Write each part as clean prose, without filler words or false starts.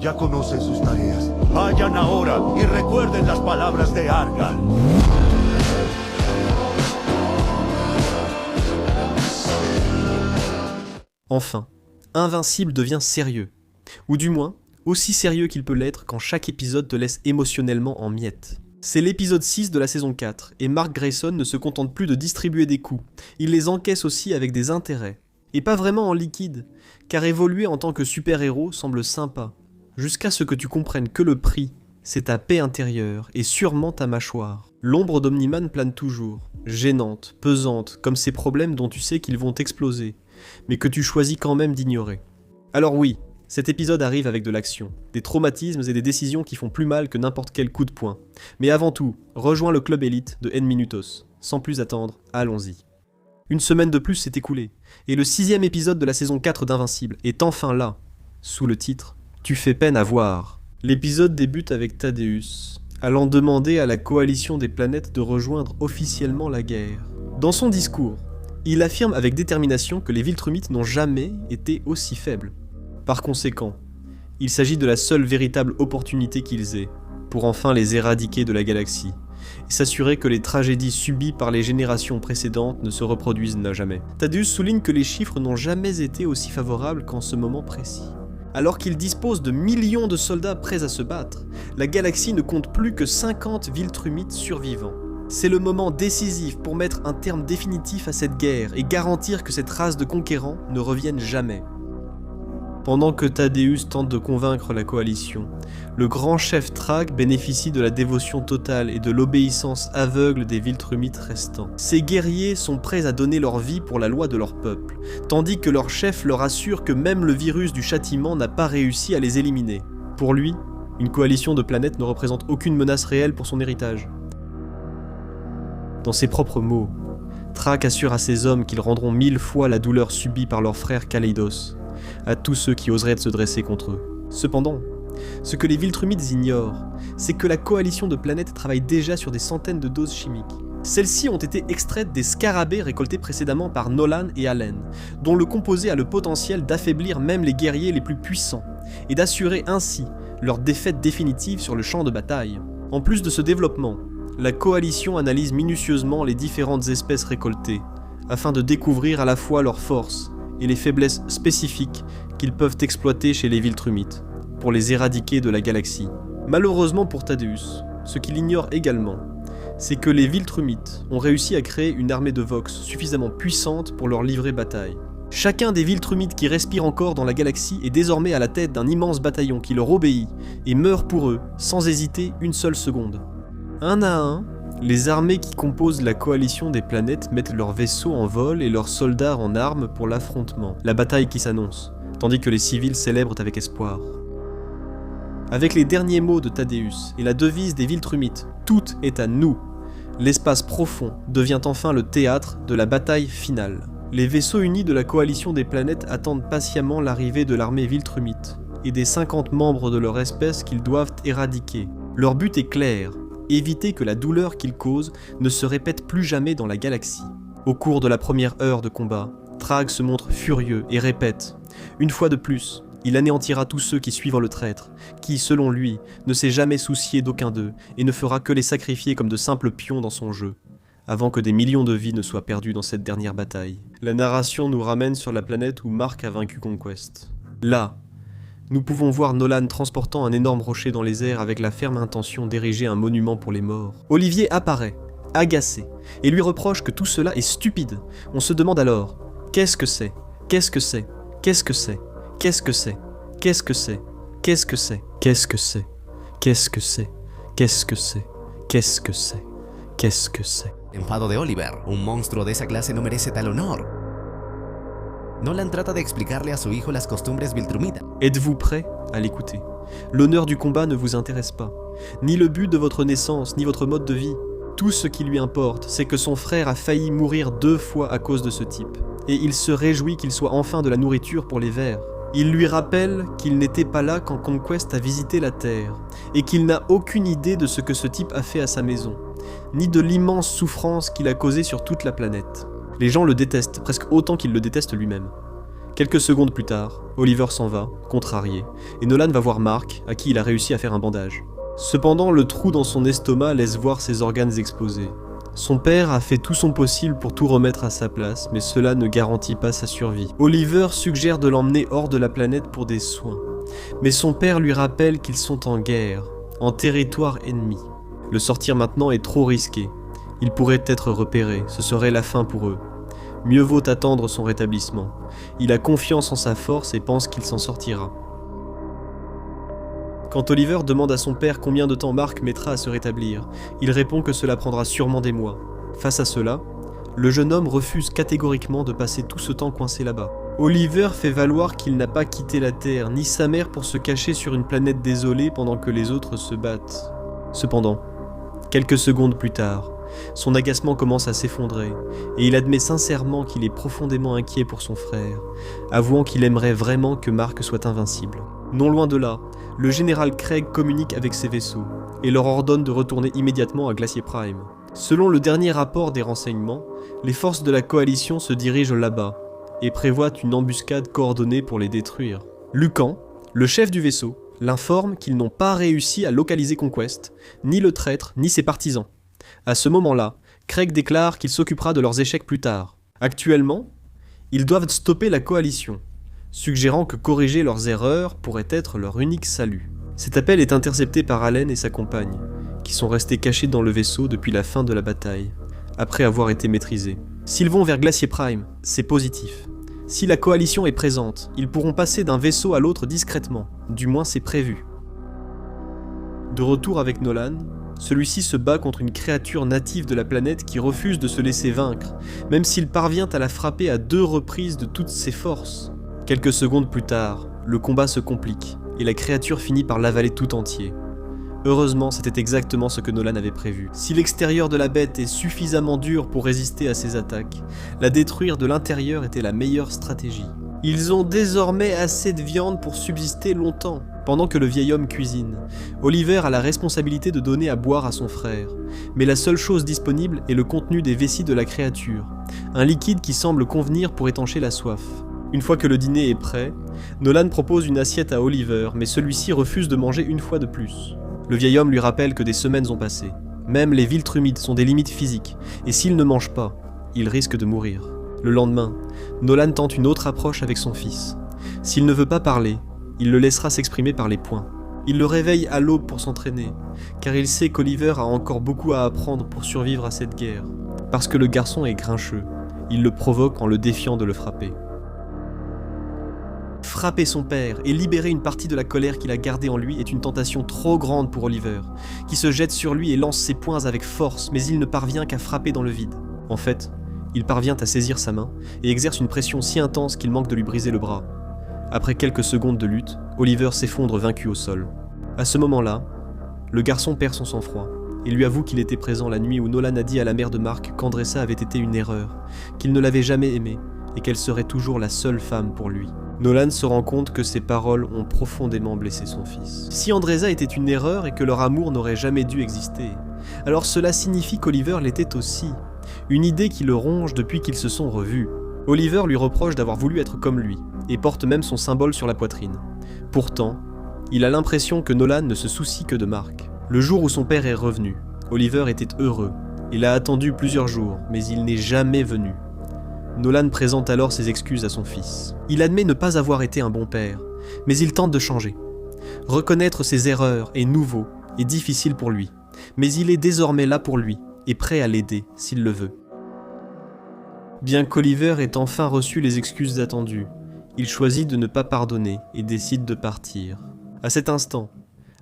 Ya conocen sus tareas. Vayan ahora y recuerden las palabras de Argal. Enfin, Invincible devient sérieux. Ou du moins, aussi sérieux qu'il peut l'être quand chaque épisode te laisse émotionnellement en miettes. C'est l'épisode 6 de la saison 4, et Mark Grayson ne se contente plus de distribuer des coups, il les encaisse aussi avec des intérêts. Et pas vraiment en liquide, car évoluer en tant que super-héros semble sympa, jusqu'à ce que tu comprennes que le prix, c'est ta paix intérieure, et sûrement ta mâchoire. L'ombre d'Omniman plane toujours, gênante, pesante, comme ces problèmes dont tu sais qu'ils vont exploser, mais que tu choisis quand même d'ignorer. Alors oui, cet épisode arrive avec de l'action, des traumatismes et des décisions qui font plus mal que n'importe quel coup de poing. Mais avant tout, rejoins le club élite de N Minutos. Sans plus attendre, allons-y. Une semaine de plus s'est écoulée, et le 6e épisode de la saison 4 d'Invincible est enfin là, sous le titre « Tu fais peine à voir ». L'épisode débute avec Thaddeus, allant demander à la coalition des planètes de rejoindre officiellement la guerre. Dans son discours, il affirme avec détermination que les Viltrumites n'ont jamais été aussi faibles. Par conséquent, il s'agit de la seule véritable opportunité qu'ils aient, pour enfin les éradiquer de la galaxie, et s'assurer que les tragédies subies par les générations précédentes ne se reproduisent à jamais. Thaddeus souligne que les chiffres n'ont jamais été aussi favorables qu'en ce moment précis. Alors qu'il dispose de millions de soldats prêts à se battre, la galaxie ne compte plus que 50 Viltrumites survivants. C'est le moment décisif pour mettre un terme définitif à cette guerre et garantir que cette race de conquérants ne revienne jamais. Pendant que Thaddeus tente de convaincre la coalition, le grand chef Thrag bénéficie de la dévotion totale et de l'obéissance aveugle des Viltrumites restants. Ces guerriers sont prêts à donner leur vie pour la loi de leur peuple, tandis que leur chef leur assure que même le virus du châtiment n'a pas réussi à les éliminer. Pour lui, une coalition de planètes ne représente aucune menace réelle pour son héritage. Dans ses propres mots, Thrag assure à ses hommes qu'ils rendront 1000 fois la douleur subie par leur frère Kaleidos, à tous ceux qui oseraient se dresser contre eux. Cependant, ce que les Viltrumites ignorent, c'est que la coalition de planètes travaille déjà sur des centaines de doses chimiques. Celles-ci ont été extraites des scarabées récoltés précédemment par Nolan et Allen, dont le composé a le potentiel d'affaiblir même les guerriers les plus puissants, et d'assurer ainsi leur défaite définitive sur le champ de bataille. En plus de ce développement, la coalition analyse minutieusement les différentes espèces récoltées, afin de découvrir à la fois leurs forces et les faiblesses spécifiques qu'ils peuvent exploiter chez les Viltrumites, pour les éradiquer de la galaxie. Malheureusement pour Thaddeus, ce qu'il ignore également, c'est que les Viltrumites ont réussi à créer une armée de Vox suffisamment puissante pour leur livrer bataille. Chacun des Viltrumites qui respire encore dans la galaxie est désormais à la tête d'un immense bataillon qui leur obéit et meurt pour eux, sans hésiter une seule seconde. Un à un, les armées qui composent la coalition des planètes mettent leurs vaisseaux en vol et leurs soldats en armes pour l'affrontement, la bataille qui s'annonce, tandis que les civils célèbrent avec espoir. Avec les derniers mots de Thaddeus et la devise des Viltrumites « Tout est à nous », l'espace profond devient enfin le théâtre de la bataille finale. Les vaisseaux unis de la coalition des planètes attendent patiemment l'arrivée de l'armée Viltrumite et des 50 membres de leur espèce qu'ils doivent éradiquer. Leur but est clair, éviter que la douleur qu'ils causent ne se répète plus jamais dans la galaxie. Au cours de la première heure de combat, Thrag se montre furieux et répète « Une fois de plus, il anéantira tous ceux qui suivent le traître, qui, selon lui, ne s'est jamais soucié d'aucun d'eux et ne fera que les sacrifier comme de simples pions dans son jeu, avant que des millions de vies ne soient perdues dans cette dernière bataille. » La narration nous ramène sur la planète où Mark a vaincu Conquest. Là, nous pouvons voir Nolan transportant un énorme rocher dans les airs avec la ferme intention d'ériger un monument pour les morts. Olivier apparaît, agacé, et lui reproche que tout cela est stupide. On se demande alors, qu'est-ce que c'est ? Qu'est-ce que c'est ? Qu'est-ce que c'est ? Qu'est-ce que c'est ? Qu'est-ce que c'est ? Qu'est-ce que c'est ? Qu'est-ce que c'est ? Qu'est-ce que c'est ? Qu'est-ce que c'est ? Qu'est-ce que c'est ? Qu'est-ce que c'est ? Enfado de Oliver, un monstruo de esa clase no merece tal honor. Nolan trata de explicarle a su hijo las costumbres Viltrumitas. Êtes-vous prêt à l'écouter ? L'honneur du combat ne vous intéresse pas, ni le but de votre naissance, ni votre mode de vie. Tout ce qui lui importe, c'est que son frère a failli mourir 2 fois à cause de ce type, et il se réjouit qu'il soit enfin de la nourriture pour les vers. Il lui rappelle qu'il n'était pas là quand Conquest a visité la Terre, et qu'il n'a aucune idée de ce que ce type a fait à sa maison, ni de l'immense souffrance qu'il a causée sur toute la planète. Les gens le détestent, presque autant qu'il le déteste lui-même, Quelques secondes plus tard, Oliver s'en va, contrarié, et Nolan va voir Mark, à qui il a réussi à faire un bandage. Cependant, le trou dans son estomac laisse voir ses organes exposés. Son père a fait tout son possible pour tout remettre à sa place, mais cela ne garantit pas sa survie. Oliver suggère de l'emmener hors de la planète pour des soins, mais son père lui rappelle qu'ils sont en guerre, en territoire ennemi. Le sortir maintenant est trop risqué. Il pourrait être repéré, ce serait la fin pour eux. Mieux vaut attendre son rétablissement. Il a confiance en sa force et pense qu'il s'en sortira. Quand Oliver demande à son père combien de temps Mark mettra à se rétablir, il répond que cela prendra sûrement des mois. Face à cela, le jeune homme refuse catégoriquement de passer tout ce temps coincé là-bas. Oliver fait valoir qu'il n'a pas quitté la Terre, ni sa mère pour se cacher sur une planète désolée pendant que les autres se battent. Cependant, quelques secondes plus tard, son agacement commence à s'effondrer, et il admet sincèrement qu'il est profondément inquiet pour son frère, avouant qu'il aimerait vraiment que Mark soit invincible. Non loin de là, le général Craig communique avec ses vaisseaux, et leur ordonne de retourner immédiatement à Glacier Prime. Selon le dernier rapport des renseignements, les forces de la coalition se dirigent là-bas, et prévoient une embuscade coordonnée pour les détruire. Lucan, le chef du vaisseau, l'informe qu'ils n'ont pas réussi à localiser Conquest, ni le traître, ni ses partisans. À ce moment-là, Craig déclare qu'il s'occupera de leurs échecs plus tard. Actuellement, ils doivent stopper la coalition, suggérant que corriger leurs erreurs pourrait être leur unique salut. Cet appel est intercepté par Allen et sa compagne, qui sont restés cachés dans le vaisseau depuis la fin de la bataille, après avoir été maîtrisés. S'ils vont vers Glacier Prime, c'est positif. Si la coalition est présente, ils pourront passer d'un vaisseau à l'autre discrètement, du moins c'est prévu. De retour avec Nolan, celui-ci se bat contre une créature native de la planète qui refuse de se laisser vaincre, même s'il parvient à la frapper à 2 reprises de toutes ses forces. Quelques secondes plus tard, le combat se complique, et la créature finit par l'avaler tout entier. Heureusement, c'était exactement ce que Nolan avait prévu. Si l'extérieur de la bête est suffisamment dur pour résister à ses attaques, la détruire de l'intérieur était la meilleure stratégie. Ils ont désormais assez de viande pour subsister longtemps. Pendant que le vieil homme cuisine, Oliver a la responsabilité de donner à boire à son frère, mais la seule chose disponible est le contenu des vessies de la créature, un liquide qui semble convenir pour étancher la soif. Une fois que le dîner est prêt, Nolan propose une assiette à Oliver, mais celui-ci refuse de manger une fois de plus. Le vieil homme lui rappelle que des semaines ont passé. Même les Viltrumides sont des limites physiques, et s'il ne mange pas, il risque de mourir. Le lendemain, Nolan tente une autre approche avec son fils. S'il ne veut pas parler, il le laissera s'exprimer par les poings. Il le réveille à l'aube pour s'entraîner, car il sait qu'Oliver a encore beaucoup à apprendre pour survivre à cette guerre. Parce que le garçon est grincheux, il le provoque en le défiant de le frapper. Frapper son père et libérer une partie de la colère qu'il a gardée en lui est une tentation trop grande pour Oliver, qui se jette sur lui et lance ses poings avec force, mais il ne parvient qu'à frapper dans le vide. En fait, il parvient à saisir sa main et exerce une pression si intense qu'il manque de lui briser le bras. Après quelques secondes de lutte, Oliver s'effondre vaincu au sol. À ce moment-là, le garçon perd son sang-froid et lui avoue qu'il était présent la nuit où Nolan a dit à la mère de Mark qu'Andressa avait été une erreur, qu'il ne l'avait jamais aimée et qu'elle serait toujours la seule femme pour lui. Nolan se rend compte que ces paroles ont profondément blessé son fils. Si Andressa était une erreur et que leur amour n'aurait jamais dû exister, alors cela signifie qu'Oliver l'était aussi. Une idée qui le ronge depuis qu'ils se sont revus. Oliver lui reproche d'avoir voulu être comme lui, et porte même son symbole sur la poitrine. Pourtant, il a l'impression que Nolan ne se soucie que de Mark. Le jour où son père est revenu, Oliver était heureux. Il a attendu plusieurs jours, mais il n'est jamais venu. Nolan présente alors ses excuses à son fils. Il admet ne pas avoir été un bon père, mais il tente de changer. Reconnaître ses erreurs est nouveau et difficile pour lui, mais il est désormais là pour lui et prêt à l'aider s'il le veut. Bien qu'Oliver ait enfin reçu les excuses attendues, il choisit de ne pas pardonner et décide de partir. À cet instant,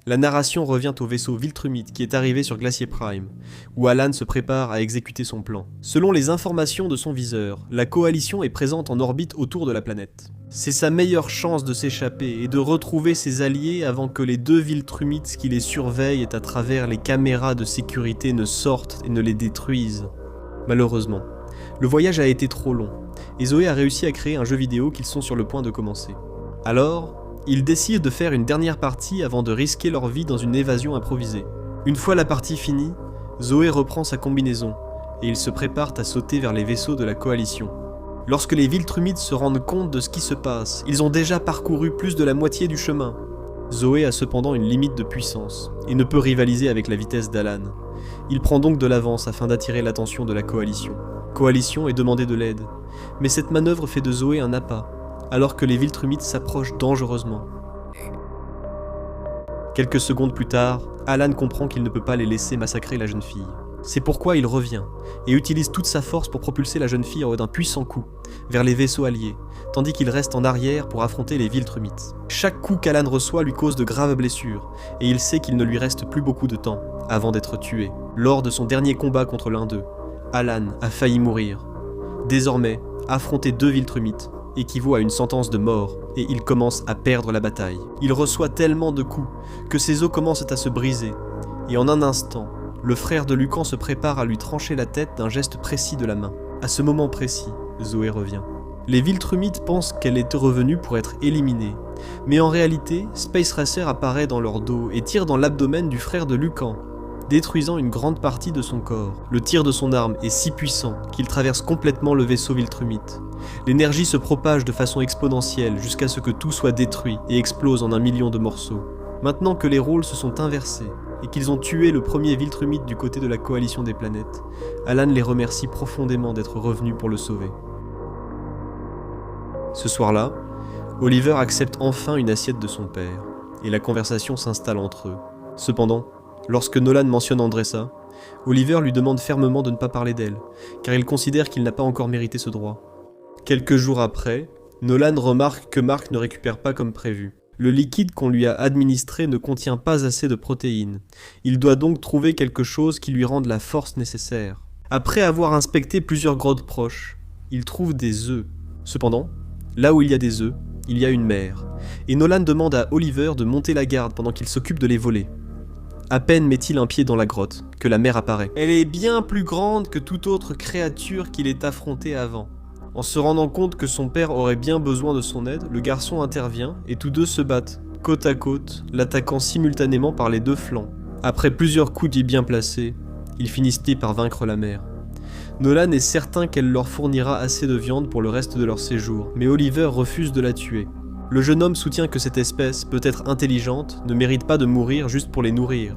la narration revient au vaisseau Viltrumite qui est arrivé sur Glacier Prime, où Alan se prépare à exécuter son plan. Selon les informations de son viseur, la coalition est présente en orbite autour de la planète. C'est sa meilleure chance de s'échapper et de retrouver ses alliés avant que les 2 Viltrumites qui les surveillent à travers les caméras de sécurité ne sortent et ne les détruisent. Malheureusement, le voyage a été trop long, et Zoé a réussi à créer un jeu vidéo qu'ils sont sur le point de commencer. Alors, ils décident de faire une dernière partie avant de risquer leur vie dans une évasion improvisée. Une fois la partie finie, Zoé reprend sa combinaison, et ils se préparent à sauter vers les vaisseaux de la coalition. Lorsque les Viltrumides se rendent compte de ce qui se passe, ils ont déjà parcouru plus de la moitié du chemin. Zoé a cependant une limite de puissance, et ne peut rivaliser avec la vitesse d'Alan. Il prend donc de l'avance afin d'attirer l'attention de la coalition. Coalition et demander de l'aide. Mais cette manœuvre fait de Zoé un appât, alors que les Viltrumides s'approchent dangereusement. Quelques secondes plus tard, Alan comprend qu'il ne peut pas les laisser massacrer la jeune fille. C'est pourquoi il revient, et utilise toute sa force pour propulser la jeune fille en haut d'un puissant coup, vers les vaisseaux alliés, tandis qu'il reste en arrière pour affronter les Viltrumides. Chaque coup qu'Alan reçoit lui cause de graves blessures, et il sait qu'il ne lui reste plus beaucoup de temps, avant d'être tué. Lors de son dernier combat contre l'un d'eux, Alan a failli mourir. Désormais, affronter 2 Viltrumides équivaut à une sentence de mort, et il commence à perdre la bataille. Il reçoit tellement de coups que ses os commencent à se briser, et en un instant, le frère de Lucan se prépare à lui trancher la tête d'un geste précis de la main. À ce moment précis, Zoé revient. Les Viltrumides pensent qu'elle est revenue pour être éliminée, mais en réalité, Space Racer apparaît dans leur dos et tire dans l'abdomen du frère de Lucan, détruisant une grande partie de son corps. Le tir de son arme est si puissant qu'il traverse complètement le vaisseau Viltrumite. L'énergie se propage de façon exponentielle jusqu'à ce que tout soit détruit et explose en 1 million de morceaux. Maintenant que les rôles se sont inversés et qu'ils ont tué le premier Viltrumite du côté de la coalition des planètes, Alan les remercie profondément d'être revenus pour le sauver. Ce soir-là, Oliver accepte enfin une assiette de son père, et la conversation s'installe entre eux. Cependant, lorsque Nolan mentionne Andressa, Oliver lui demande fermement de ne pas parler d'elle, car il considère qu'il n'a pas encore mérité ce droit. Quelques jours après, Nolan remarque que Mark ne récupère pas comme prévu. Le liquide qu'on lui a administré ne contient pas assez de protéines. Il doit donc trouver quelque chose qui lui rende la force nécessaire. Après avoir inspecté plusieurs grottes proches, il trouve des œufs. Cependant, là où il y a des œufs, il y a une mer, et Nolan demande à Oliver de monter la garde pendant qu'il s'occupe de les voler. À peine met-il un pied dans la grotte, que la mer apparaît. Elle est bien plus grande que toute autre créature qu'il ait affrontée avant. En se rendant compte que son père aurait bien besoin de son aide, le garçon intervient et tous deux se battent, côte à côte, l'attaquant simultanément par les deux flancs. Après plusieurs coups dits bien placés, ils finissent par vaincre la mer. Nolan est certain qu'elle leur fournira assez de viande pour le reste de leur séjour, mais Oliver refuse de la tuer. Le jeune homme soutient que cette espèce, peut-être intelligente, ne mérite pas de mourir juste pour les nourrir.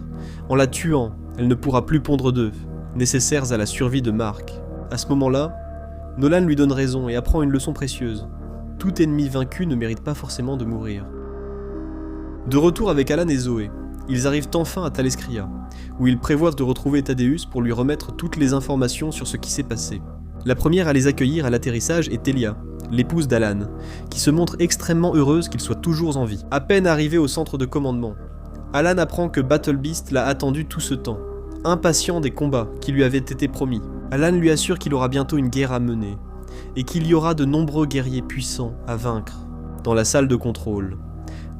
En la tuant, elle ne pourra plus pondre d'œufs, nécessaires à la survie de Mark. À ce moment-là, Nolan lui donne raison et apprend une leçon précieuse. Tout ennemi vaincu ne mérite pas forcément de mourir. De retour avec Alan et Zoé, ils arrivent enfin à Thalescria, où ils prévoient de retrouver Thaddeus pour lui remettre toutes les informations sur ce qui s'est passé. La première à les accueillir à l'atterrissage est Telia, l'épouse d'Alan, qui se montre extrêmement heureuse qu'il soit toujours en vie. À peine arrivé au centre de commandement, Alan apprend que Battle Beast l'a attendu tout ce temps, impatient des combats qui lui avaient été promis. Alan lui assure qu'il aura bientôt une guerre à mener, et qu'il y aura de nombreux guerriers puissants à vaincre. Dans la salle de contrôle,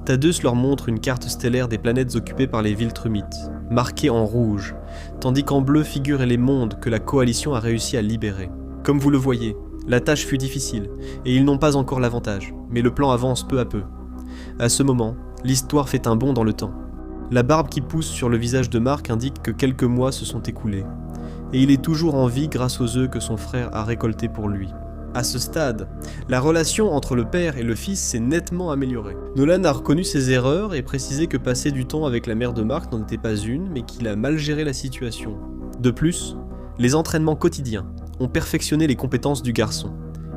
Thaddeus leur montre une carte stellaire des planètes occupées par les Viltrumites, marquée en rouge, tandis qu'en bleu figurent les mondes que la coalition a réussi à libérer. Comme vous le voyez, la tâche fut difficile, et ils n'ont pas encore l'avantage, mais le plan avance peu à peu. À ce moment, l'histoire fait un bond dans le temps. La barbe qui pousse sur le visage de Mark indique que quelques mois se sont écoulés, et il est toujours en vie grâce aux œufs que son frère a récoltés pour lui. À ce stade, la relation entre le père et le fils s'est nettement améliorée. Nolan a reconnu ses erreurs et précisé que passer du temps avec la mère de Mark n'en était pas une, mais qu'il a mal géré la situation. De plus, les entraînements quotidiens ont perfectionné les compétences du garçon,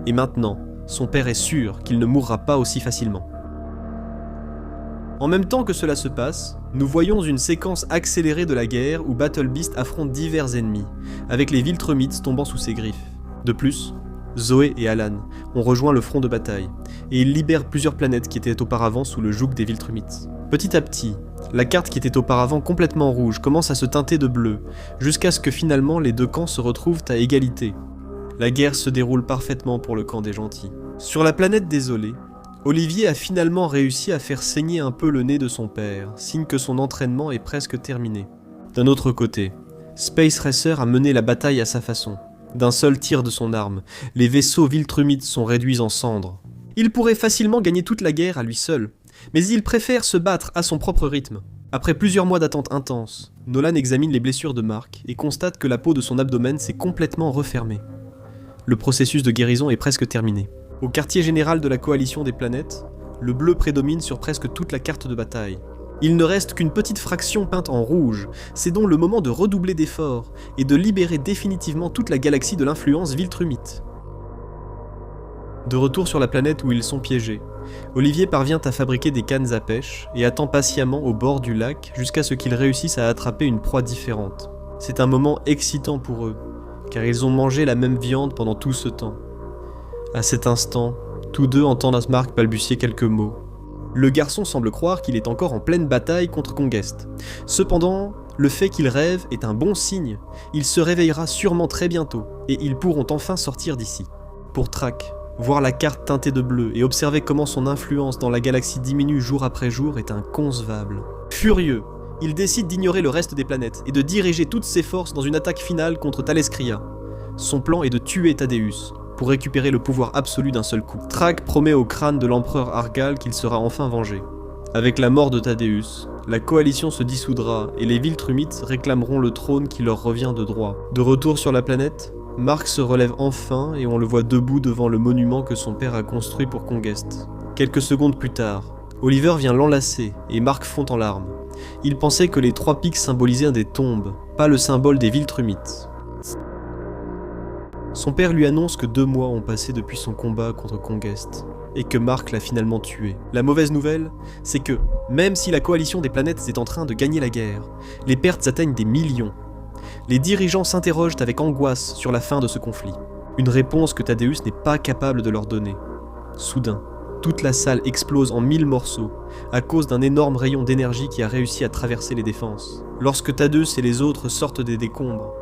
et maintenant, son père est sûr qu'il ne mourra pas aussi facilement. En même temps que cela se passe, nous voyons une séquence accélérée de la guerre où Battle Beast affronte divers ennemis, avec les Viltrumites tombant sous ses griffes. De plus, Zoé et Alan ont rejoint le front de bataille, et ils libèrent plusieurs planètes qui étaient auparavant sous le joug des Viltrumites. Petit à petit, la carte qui était auparavant complètement rouge commence à se teinter de bleu, jusqu'à ce que finalement les deux camps se retrouvent à égalité. La guerre se déroule parfaitement pour le camp des gentils. Sur la planète désolée, Olivier a finalement réussi à faire saigner un peu le nez de son père, signe que son entraînement est presque terminé. D'un autre côté, Space Racer a mené la bataille à sa façon. D'un seul tir de son arme, les vaisseaux Viltrumites sont réduits en cendres. Il pourrait facilement gagner toute la guerre à lui seul, mais il préfère se battre à son propre rythme. Après plusieurs mois d'attente intense, Nolan examine les blessures de Mark et constate que la peau de son abdomen s'est complètement refermée. Le processus de guérison est presque terminé. Au quartier général de la coalition des planètes, le bleu prédomine sur presque toute la carte de bataille. Il ne reste qu'une petite fraction peinte en rouge, c'est donc le moment de redoubler d'efforts et de libérer définitivement toute la galaxie de l'influence viltrumite. De retour sur la planète où ils sont piégés, Olivier parvient à fabriquer des cannes à pêche et attend patiemment au bord du lac jusqu'à ce qu'ils réussissent à attraper une proie différente. C'est un moment excitant pour eux, car ils ont mangé la même viande pendant tout ce temps. À cet instant, tous deux entendent Mark balbutier quelques mots. Le garçon semble croire qu'il est encore en pleine bataille contre Congest. Cependant, le fait qu'il rêve est un bon signe. Il se réveillera sûrement très bientôt, et ils pourront enfin sortir d'ici. Pour Thrak, voir la carte teintée de bleu et observer comment son influence dans la galaxie diminue jour après jour est inconcevable. Furieux, il décide d'ignorer le reste des planètes et de diriger toutes ses forces dans une attaque finale contre Thalescria. Son plan est de tuer Thaddeus, pour récupérer le pouvoir absolu d'un seul coup. Thrak promet au crâne de l'empereur Argal qu'il sera enfin vengé. Avec la mort de Thaddeus, la coalition se dissoudra et les Viltrumites réclameront le trône qui leur revient de droit. De retour sur la planète, Mark se relève enfin et on le voit debout devant le monument que son père a construit pour Congest. Quelques secondes plus tard, Oliver vient l'enlacer et Mark fond en larmes. Il pensait que les 3 pics symbolisaient des tombes, pas le symbole des Viltrumites. Son père lui annonce que 2 mois ont passé depuis son combat contre Congest, et que Mark l'a finalement tué. La mauvaise nouvelle, c'est que, même si la coalition des planètes est en train de gagner la guerre, les pertes atteignent des millions. Les dirigeants s'interrogent avec angoisse sur la fin de ce conflit. Une réponse que Thaddeus n'est pas capable de leur donner. Soudain, toute la salle explose en 1000 morceaux, à cause d'un énorme rayon d'énergie qui a réussi à traverser les défenses. Lorsque Thaddeus et les autres sortent des décombres,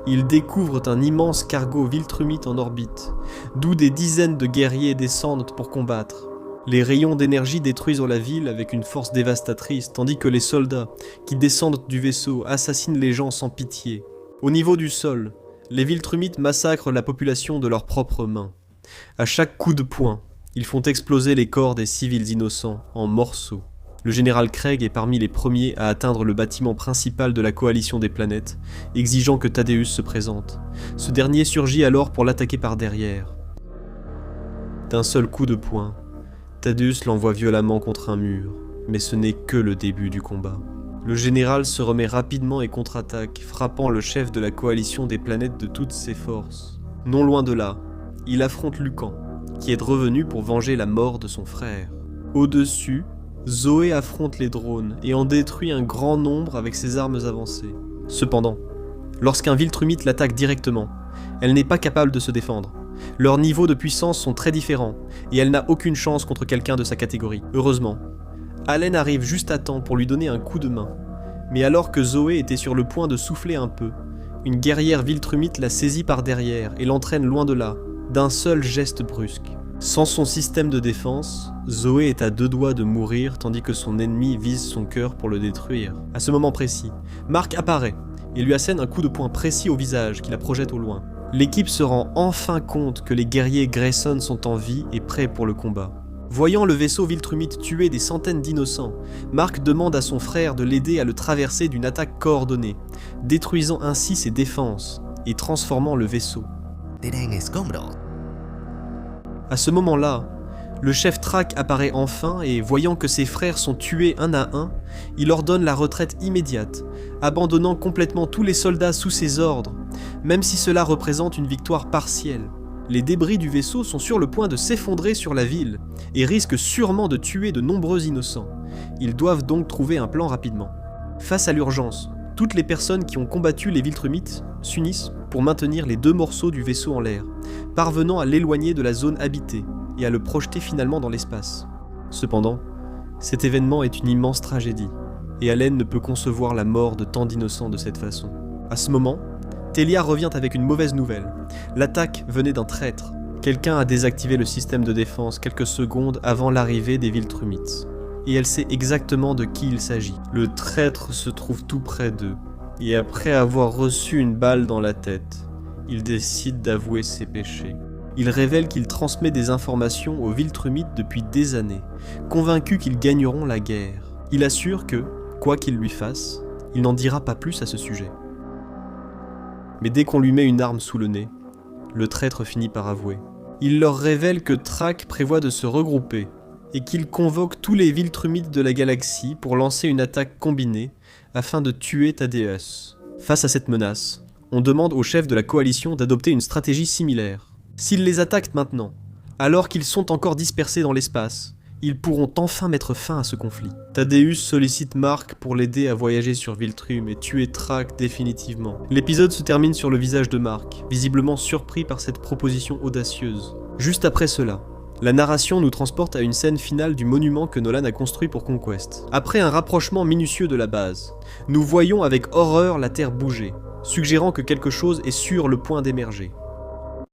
ils découvrent un immense cargo Viltrumite en orbite, d'où des dizaines de guerriers descendent pour combattre. Les rayons d'énergie détruisent la ville avec une force dévastatrice, tandis que les soldats, qui descendent du vaisseau, assassinent les gens sans pitié. Au niveau du sol, les Viltrumites massacrent la population de leurs propres mains. À chaque coup de poing, ils font exploser les corps des civils innocents en morceaux. Le général Craig est parmi les premiers à atteindre le bâtiment principal de la coalition des planètes, exigeant que Thaddeus se présente. Ce dernier surgit alors pour l'attaquer par derrière. D'un seul coup de poing, Thaddeus l'envoie violemment contre un mur, mais ce n'est que le début du combat. Le général se remet rapidement et contre-attaque, frappant le chef de la coalition des planètes de toutes ses forces. Non loin de là, il affronte Lucan, qui est revenu pour venger la mort de son frère. Au-dessus, Zoé affronte les drones et en détruit un grand nombre avec ses armes avancées. Cependant, lorsqu'un Viltrumite l'attaque directement, elle n'est pas capable de se défendre. Leurs niveaux de puissance sont très différents et elle n'a aucune chance contre quelqu'un de sa catégorie. Heureusement, Allen arrive juste à temps pour lui donner un coup de main. Mais alors que Zoé était sur le point de souffler un peu, une guerrière Viltrumite la saisit par derrière et l'entraîne loin de là, d'un seul geste brusque. Sans son système de défense, Zoé est à 2 doigts de mourir tandis que son ennemi vise son cœur pour le détruire. À ce moment précis, Mark apparaît et lui assène un coup de poing précis au visage qui la projette au loin. L'équipe se rend enfin compte que les guerriers Grayson sont en vie et prêts pour le combat. Voyant le vaisseau Viltrumite tuer des centaines d'innocents, Mark demande à son frère de l'aider à le traverser d'une attaque coordonnée, détruisant ainsi ses défenses et transformant le vaisseau. À ce moment-là, le chef Thrak apparaît enfin et, voyant que ses frères sont tués un à un, il ordonne la retraite immédiate, abandonnant complètement tous les soldats sous ses ordres, même si cela représente une victoire partielle. Les débris du vaisseau sont sur le point de s'effondrer sur la ville et risquent sûrement de tuer de nombreux innocents. Ils doivent donc trouver un plan rapidement. Face à l'urgence, toutes les personnes qui ont combattu les Viltrumites s'unissent pour maintenir les 2 morceaux du vaisseau en l'air, parvenant à l'éloigner de la zone habitée et à le projeter finalement dans l'espace. Cependant, cet événement est une immense tragédie, et Allen ne peut concevoir la mort de tant d'innocents de cette façon. À ce moment, Telia revient avec une mauvaise nouvelle. L'attaque venait d'un traître. Quelqu'un a désactivé le système de défense quelques secondes avant l'arrivée des Viltrumites. Et elle sait exactement de qui il s'agit. Le traître se trouve tout près d'eux, et après avoir reçu une balle dans la tête, il décide d'avouer ses péchés. Il révèle qu'il transmet des informations aux Viltrumites depuis des années, convaincu qu'ils gagneront la guerre. Il assure que, quoi qu'il lui fasse, il n'en dira pas plus à ce sujet. Mais dès qu'on lui met une arme sous le nez, le traître finit par avouer. Il leur révèle que Thrak prévoit de se regrouper et qu'il convoque tous les Viltrumides de la galaxie pour lancer une attaque combinée afin de tuer Thaddeus. Face à cette menace, on demande au chef de la coalition d'adopter une stratégie similaire. S'ils les attaquent maintenant, alors qu'ils sont encore dispersés dans l'espace, ils pourront enfin mettre fin à ce conflit. Thaddeus sollicite Mark pour l'aider à voyager sur Viltrum et tuer Thrak définitivement. L'épisode se termine sur le visage de Mark, visiblement surpris par cette proposition audacieuse. Juste après cela, la narration nous transporte à une scène finale du monument que Nolan a construit pour Conquest. Après un rapprochement minutieux de la base, nous voyons avec horreur la Terre bouger, suggérant que quelque chose est sur le point d'émerger.